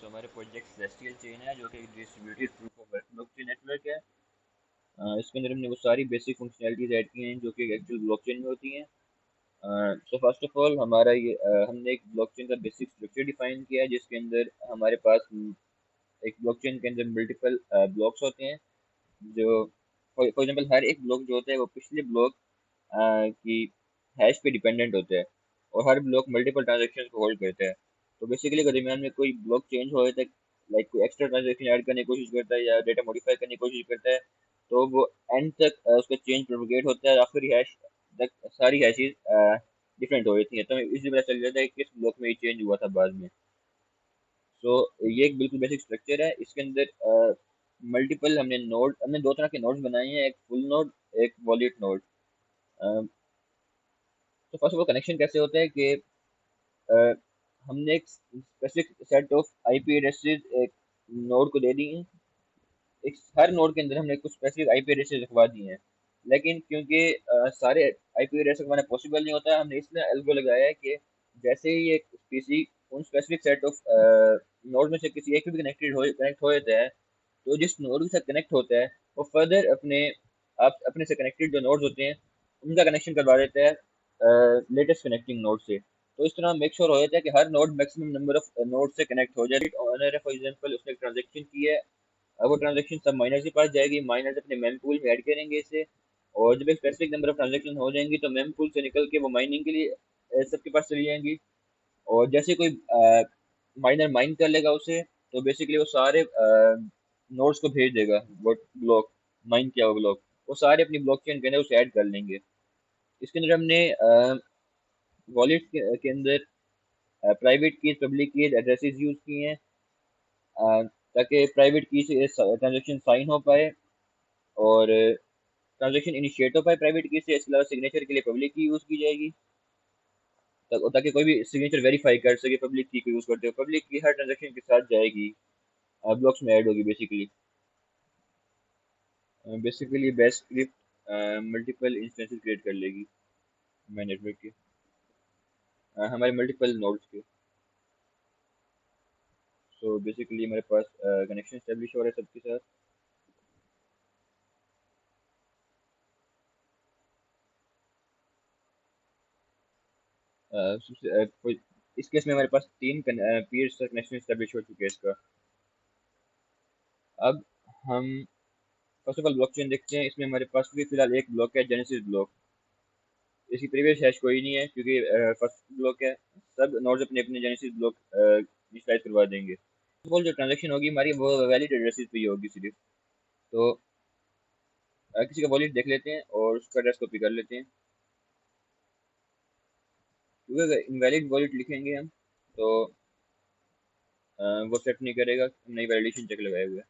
हमारे project celestial chain है जो कि एक distributed proof of work blockchain network है। इसके अंदर हमने वो सारी बेसिक फंक्शनैलिटीज ऐड की हैं जो कि एक्चुअल ब्लॉकचेन में होती हैं। सो फर्स्ट ऑफ ऑल हमारा हमने एक ब्लॉकचेन का बेसिक स्ट्रक्चर डिफाइन किया है जिसके अंदर हमारे पास एक ब्लॉकचेन के अंदर मल्टीपल ब्लॉक्स होते हैं जो फॉर एग्जांपल हर एक ब्लॉक जो होता है वो पिछले ब्लॉक की हैश पे डिपेंडेंट होता है और हर ब्लॉक मल्टीपल ट्रांजेक्शन को होल्ड करता है। तो बेसिकली अगर दरमियान में कोई ब्लॉक चेंज हो जाता है, लाइक कोई एक्स्ट्रा ट्रांजेक्शन ऐड करने की कोशिश करता है या डेटा मॉडिफाई करने की कोशिश करता है, तो वो एंड तक उसका चेंज प्रोपोगेट होता है और आखिरी हैश तक सारी हैशेज डिफरेंट हो जाती हैं, तो हमें इसी पता चल जाता है कि किस ब्लॉक में ये चेंज हुआ था बाद में। सो ये एक बिल्कुल बेसिक स्ट्रक्चर है। इसके अंदर मल्टीपल हमने दो तरह के नोड्स बनाए हैं, एक फुल नोड, एक वॉलेट नोड। तो फर्स्ट ऑफ ऑल कनेक्शन कैसे होता है कि अ, हमने एक specific set of IP addresses एक नोड को दे दी हैं। एक हर नोड के अंदर हमने कुछ स्पेसिफिक आईपी एड्रेसेस रखवा दिए हैं, लेकिन क्योंकि सारे आईपी एड्रेस रखवाना पॉसिबल नहीं होता, हमने इसमें एल्गो लगाया है कि जैसे ही एक पीसी उन स्पेसिफिक सेट ऑफ नोड में से किसी एक भी कनेक्ट हो जाता है, तो जिस नोड के साथ कनेक्ट होता है वो फर्दर अपने से कनेक्टेड जो नोड्स होते हैं उनका कनेक्शन करवा देता है लेटेस्ट कनेक्टिंग नोड से। तो इस तरह मेक श्योर हो जाता है कि हर node maximum number of node से कनेक्ट हो जाए। ऑनर है फॉर एग्जांपल, उसने एक ट्रांजेक्शन की है, अब वो ट्रांजेक्शन सब माइनर के पास जाएगी, माइनर अपने मेम पूल में ऐड करेंगे इसे, और जब एक स्पेसिफिक नंबर ऑफ ट्रांजेक्शन हो जाएंगी तो मेम पूल से निकल के वो माइनिंग के लिए सबके पास चली जाएंगी। और जैसे कोई माइनर माइन कर लेगा उसे, तो बेसिकली वो सारे नोड्स को भेज देगा, वो ब्लॉक माइन किया हुआ ब्लॉक वो सारे अपनी ब्लॉकचेन के अंदर उसे ऐड कर लेंगे। इसके अंदर हमने वॉलेट के अंदर private keys, public keys, addresses use किए हैं ताकि प्राइवेट की से ट्रांजेक्शन साइन हो पाए और ट्रांजेक्शन इनिशिएट हो पाए प्राइवेट की से। इसके अलावा सिग्नेचर के लिए पब्लिक की यूज की जाएगी ताकि कोई भी सिग्नेचर वेरीफाई कर सके पब्लिक की को यूज करते हो। पब्लिक की हर ट्रांजेक्शन के साथ जाएगी, ब्लॉक्स में ऐड होगी। Basically best script multiple instances create कर लेगी हमारे नेटवर्क के, हमारे मल्टीपल नोड्स के। सो बेसिकली हमारे पास कनेक्शन स्टेब्लिश हो रहा है सबके साथ। इस केस में हमारे पास तीन पीयर्स का कनेक्शन स्टेब्लिश हो चुके हैं इसका। अब हम फर्स्ट ऑफ ऑल ब्लॉकचेन देखते हैं। इसमें हमारे पास भी फिलहाल एक ब्लॉक है, जेनेसिस ब्लॉक। इसकी प्रीवियस हैश कोई नहीं है क्योंकि फर्स्ट ब्लॉक है। सब नोड्स अपने अपने जेनेसिस ब्लॉक इनिशियलाइज करवा देंगे। वो जो ट्रांजेक्शन होगी हमारी वो वैलिड एड्रेसेस पे ही होगी सिर्फ। तो किसी का वॉलेट देख लेते हैं और उसका एड्रेस कॉपी कर लेते हैं, क्योंकि अगर इनवैलिड वॉलेट लिखेंगे हम तो वो एक्सेप्ट नहीं करेगा, हम नई वैलिडेशन चेक लगाए हुए हैं।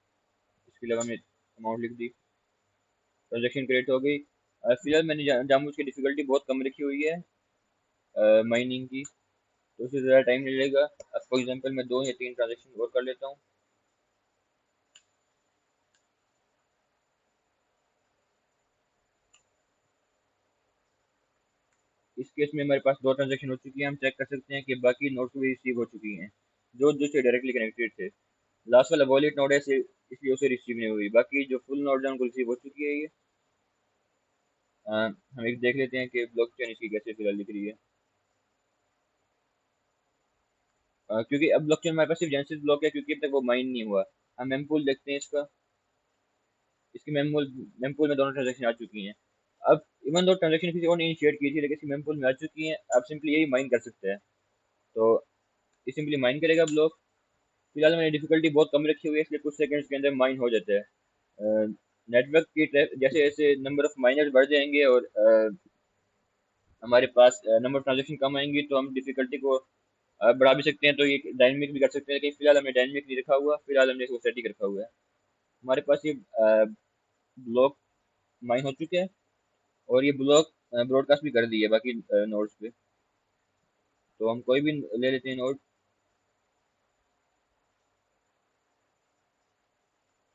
इसके अलावा हमने अमाउंट लिख दी, ट्रांजेक्शन क्रिएट हो गई। फिलहाल मैंने जानबूझ के डिफिकल्टी बहुत कम रखी हुई है माइनिंग की, तो उससे ज़्यादा टाइम नहीं लगेगा। अब फॉर एग्जांपल मैं दो या तीन ट्रांजेक्शन और कर लेता हूँ। इस केस में हमारे पास दो ट्रांजेक्शन हो चुकी हैं। हम चेक कर सकते हैं कि बाकी नोट्स भी रिसीव हो चुकी हैं जो जो से डायरेक्टली कनेक्टेड थे। लास्ट वाला वॉलेट नोड है इसलिए उसे रिसीव नहीं हुई, बाकी जो फुल नोड है उनको रिसीव हो चुकी है ये। हम एक देख लेते हैं कि ब्लॉक चेन इसकी कैसे फिलहाल दिख रही है। क्योंकि अब ब्लॉक चेन हमारे पास सिर्फ जेनेसिस ब्लॉक है क्योंकि अब तक वो माइन नहीं हुआ। हम मेमपूल देखते हैं इसका। इसकी मेमपूल में दोनों ट्रांजेक्शन आ चुकी हैं। अब इवन दो ट्रांजेक्शन किसी और ने इनिशिएट की थी लेकिन इसकी मेमपूल में आ चुकी हैं, आप सिंपली यही माइन कर सकते हैं। तो ये सिंपली माइन करेगा ब्लॉक। फिलहाल मैंने डिफिकल्टी बहुत कम रखी हुई है इसलिए कुछ सेकंड्स के अंदर माइन हो जाता है। नेटवर्क की जैसे जैसे नंबर ऑफ माइनर्स बढ़ जाएंगे और हमारे पास नंबर ऑफ ट्रांजेक्शन कम आएंगी तो हम डिफिकल्टी को बढ़ा भी सकते हैं, तो ये डायनेमिक भी कर सकते हैं। लेकिन फिलहाल हमने डायनेमिक नहीं रखा हुआ, फिलहाल हमने इसको स्टैटिक रखा हुआ है। हमारे पास ये ब्लॉक माइन हो चुके हैं और ये ब्लॉक ब्रॉडकास्ट भी कर दिए बाकी नोड्स पे। तो हम कोई भी ले लेते हैं नोड।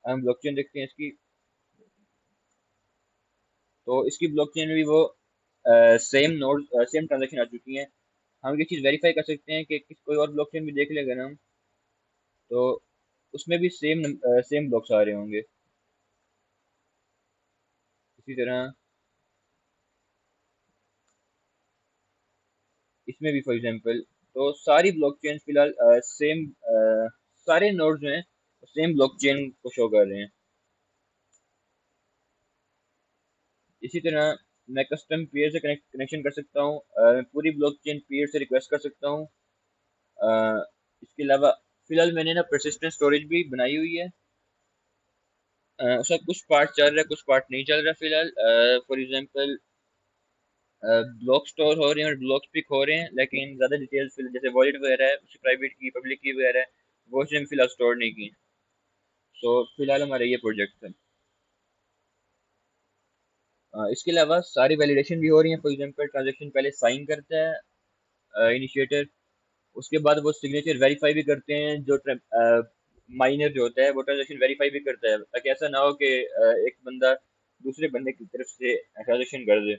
हम ब्लॉकचेन देखते हैं इसकी, तो इसकी ब्लॉकचेन में भी वो सेम नोड सेम ट्रांजेक्शन आ चुकी हैं। हम ये चीज़ वेरीफाई कर सकते हैं कि किस कोई और ब्लॉकचेन भी देख लेंगे ना हम, तो उसमें भी सेम ब्लॉक्स आ रहे होंगे। इसी तरह इसमें भी फॉर एग्जांपल, तो सारी ब्लॉकचेन फिलहाल सेम, सारे नोड्स जो हैं सेम ब्लॉकचेन को शो कर रहे हैं। इसी तरह मैं कस्टम पीयर से कनेक्शन कर सकता हूँ, मैं पूरी ब्लॉकचेन पीयर से रिक्वेस्ट कर सकता हूँ। इसके अलावा फिलहाल मैंने ना परसिस्टेंट स्टोरेज भी बनाई हुई है। उसका कुछ पार्ट चल रहा है, कुछ पार्ट नहीं चल रहा फिलहाल। फॉर एग्जांपल ब्लॉक स्टोर हो रहे हैं और ब्लॉक पिक हो रहे हैं, लेकिन ज़्यादा डिटेल्स जैसे वॉलेट वगैरह है, उसकी प्राइवेट की पब्लिक की वगैरह है, वो उसने फिलहाल स्टोर नहीं की। तो फिलहाल हमारे ये प्रोजेक्ट है। इसके अलावा सारी वैलिडेशन भी हो रही है। फॉर एग्जांपल ट्रांजेक्शन पहले साइन करता है इनिशिएटर, उसके बाद वो सिग्नेचर वेरीफाई भी करते हैं, जो माइनर जो होता है वो ट्रांजेक्शन वेरीफाई भी करता है, ताकि ऐसा ना हो कि एक बंदा दूसरे बंदे की तरफ से ट्रांजेक्शन कर दे।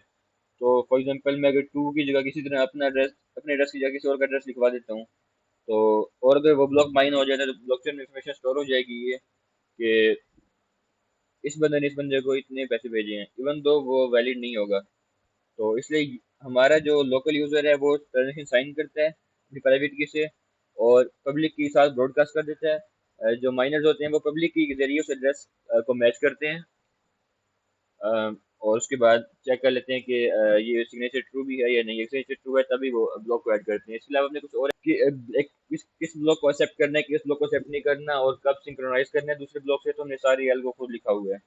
तो फॉर एग्जांपल मैं अगर टू की जगह किसी तरह अपने एड्रेस की जगह किसी और का एड्रेस लिखवा देता हूँ, तो और अगर वो ब्लॉक माइन हो जाता है तो ब्लॉकचेन में इंफॉर्मेशन स्टोर हो जाएगी ये कि इस बंदे ने इस बंदे को इतने पैसे भेजे हैं, इवन दो वो वैलिड नहीं होगा। तो इसलिए हमारा जो लोकल यूजर है वो ट्रांजेक्शन साइन करता है अपनी प्राइवेट की से, और पब्लिक के साथ ब्रॉडकास्ट कर देता है। जो माइनर्स होते हैं वो पब्लिक की के जरिए उस एड्रेस को मैच करते हैं, और उसके बाद चेक कर लेते हैं कि ये सिग्नेचर ट्रू भी है या नहीं। सिग्नेचर ट्रू है तभी वो ब्लॉक को ऐड करते हैं। इसके अलावा हमने कुछ और कि एक किस ब्लॉक को एक्सेप्ट करना है, किस ब्लॉक को एक्सेप्ट नहीं करना, और कब सिंक्रोनाइज करना है दूसरे ब्लॉक से, तो हमने सारी एल्गो खुद लिखा हुआ है।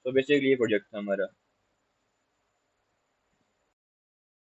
तो बेसिकली ये प्रोजेक्ट था हमारा।